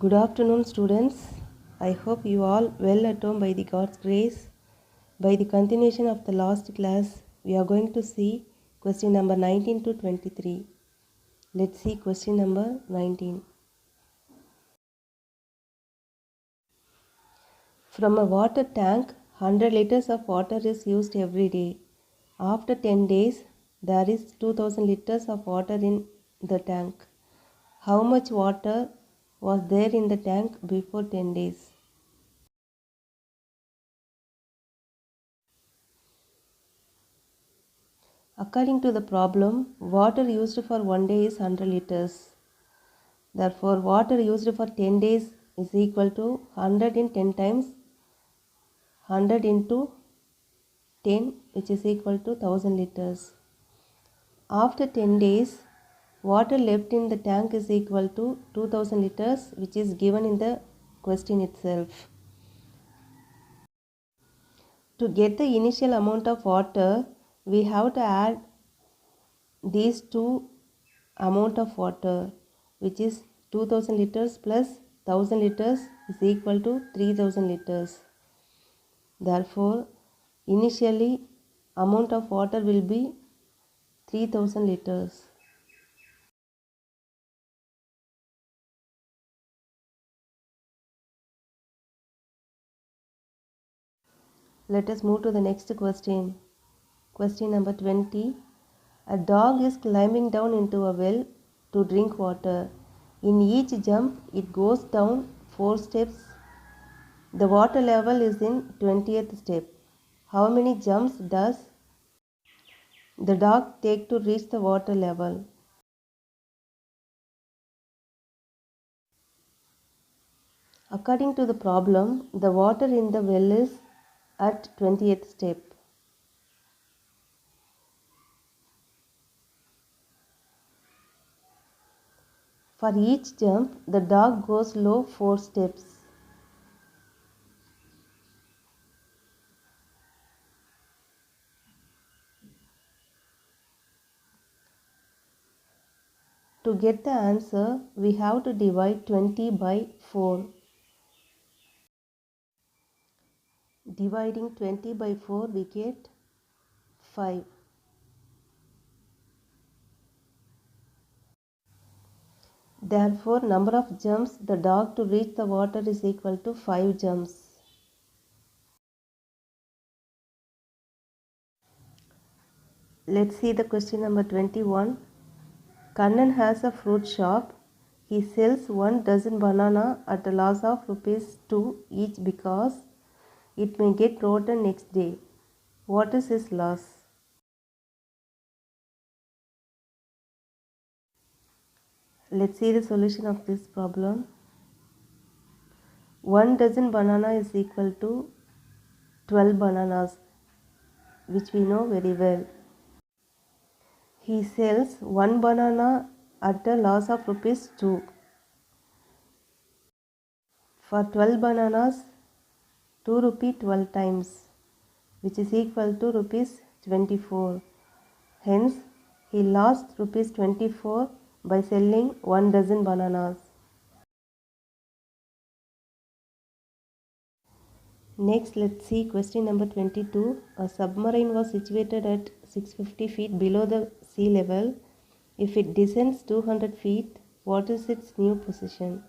Good afternoon, students. I hope you all well at home by the God's grace. By the continuation of the last class, we are going to see question number 19 to 23. Let's see question number 19. From a water tank, 100 liters of water is used every day. After 10 days, there is 2000 liters of water in the tank. How much water was there in the tank before 10 days? According to the problem, water used for 1 day is 100 liters. Therefore, water used for 10 days is equal to 100 in 10 times 100 into 10, which is equal to 1000 liters. After 10 days, water left in the tank is equal to 2000 liters, which is given in the question itself. To get the initial amount of water, we have to add these two amount of water, which is 2000 liters plus 1000 liters is equal to 3000 liters. Therefore, initially amount of water will be 3000 liters. Let us move to the next question. Question number 20. A dog is climbing down into a well to drink water. In each jump, it goes down 4 steps. The water level is in 20th step. How many jumps does the dog take to reach the water level? According to the problem, the water in the well is at 20th step. For each jump, the dog goes low 4 steps. To get the answer, we have to divide 20 by 4. Dividing 20 by 4, we get 5. Therefore, number of jumps the dog to reach the water is equal to 5 jumps. Let's see the question number 21. Kannan has a fruit shop. He sells 1 dozen banana at a loss of ₹2 each because it may get rotten next day. What is his loss? Let's see the solution of this problem. 1 dozen banana is equal to 12 bananas, which we know very well. He sells 1 banana at a loss of ₹2. For 12 bananas, 2 rupee 12 times, which is equal to ₹24. Hence, he lost ₹24 by selling 1 dozen bananas. Next, let's see question number 22. A submarine was situated at 650 feet below the sea level. If it descends 200 feet, what is its new position?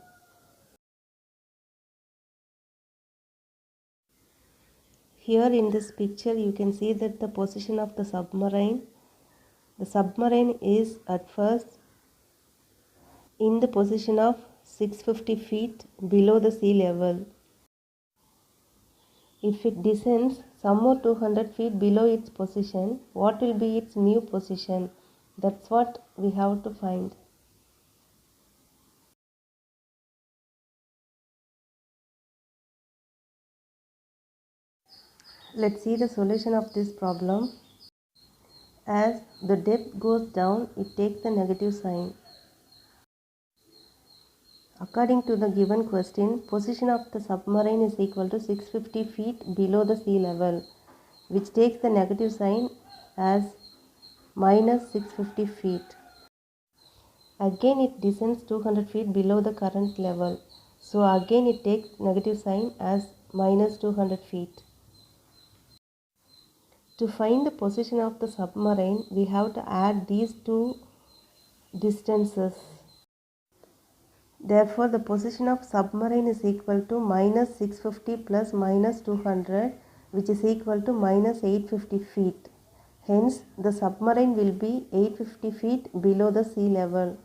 Here in this picture, you can see that the position of the submarine. The submarine is at first in the position of 650 feet below the sea level. If it descends some more 200 feet below its position, what will be its new position? That's what we have to find. Let's see the solution of this problem. As the depth goes down, it takes the negative sign. According to the given question, position of the submarine is equal to 650 feet below the sea level, which takes the negative sign as minus 650 feet. Again, it descends 200 feet below the current level. So again it takes negative sign as minus 200 feet. To find the position of the submarine, we have to add these two distances. Therefore, the position of submarine is equal to minus 650 plus minus 200, which is equal to minus 850 feet. Hence, the submarine will be 850 feet below the sea level.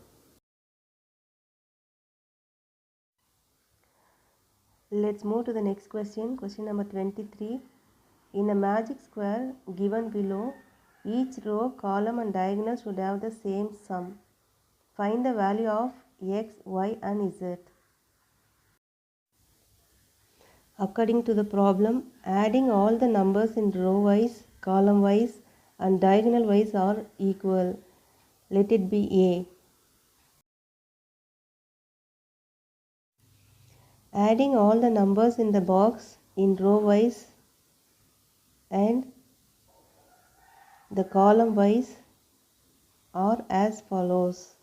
Let's move to the next question. Question number 23. In a magic square given below, each row, column and diagonal should have the same sum. Find the value of x, y and z. According to the problem, adding all the numbers in row wise, column wise and diagonal wise are equal. Let it be A. Adding all the numbers in the box in row wise and the column wise are as follows.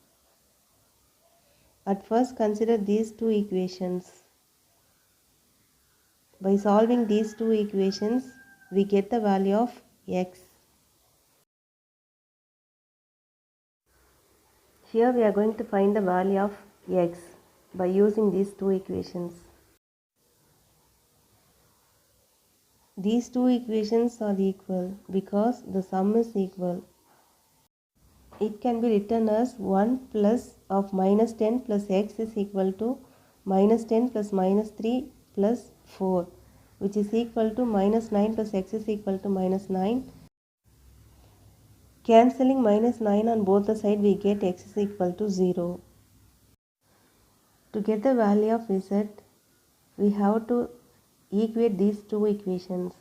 At first consider these two equations. By solving these two equations, we get the value of x. Here we are going to find the value of x by using these two equations. These two equations are equal because the sum is equal. It can be written as 1 plus of minus 10 plus x is equal to minus 10 plus minus 3 plus 4, which is equal to minus 9 plus x is equal to minus 9. Cancelling minus 9 on both the sides, we get x is equal to 0. To get the value of z, we have to equate these two equations.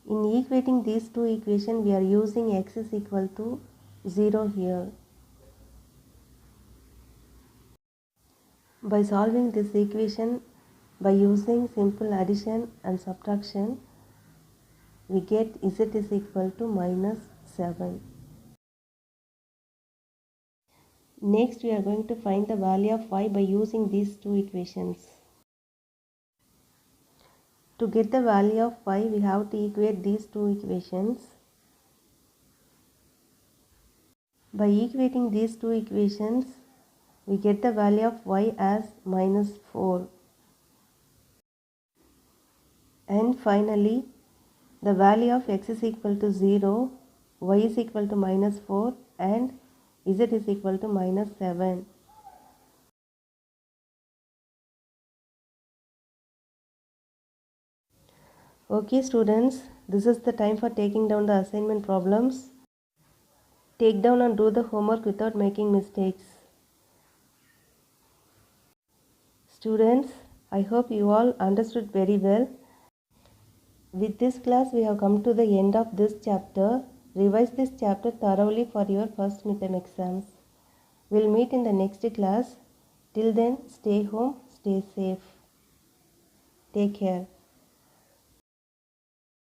In equating these two equations, we are using x is equal to 0 here. By solving this equation by using simple addition and subtraction, we get z is equal to minus 7. Next, we are going to find the value of y by using these two equations. To get the value of y, we have to equate these two equations. By equating these two equations, we get the value of y as minus 4. And finally, the value of x is equal to 0, y is equal to minus 4 and z is equal to minus 7. Okay students, this is the time for taking down the assignment problems. Take down and do the homework without making mistakes. Students, I hope you all understood very well. With this class, we have come to the end of this chapter. Revise this chapter thoroughly for your first midterm exams. We'll meet in the next class. Till then, stay home, stay safe. Take care.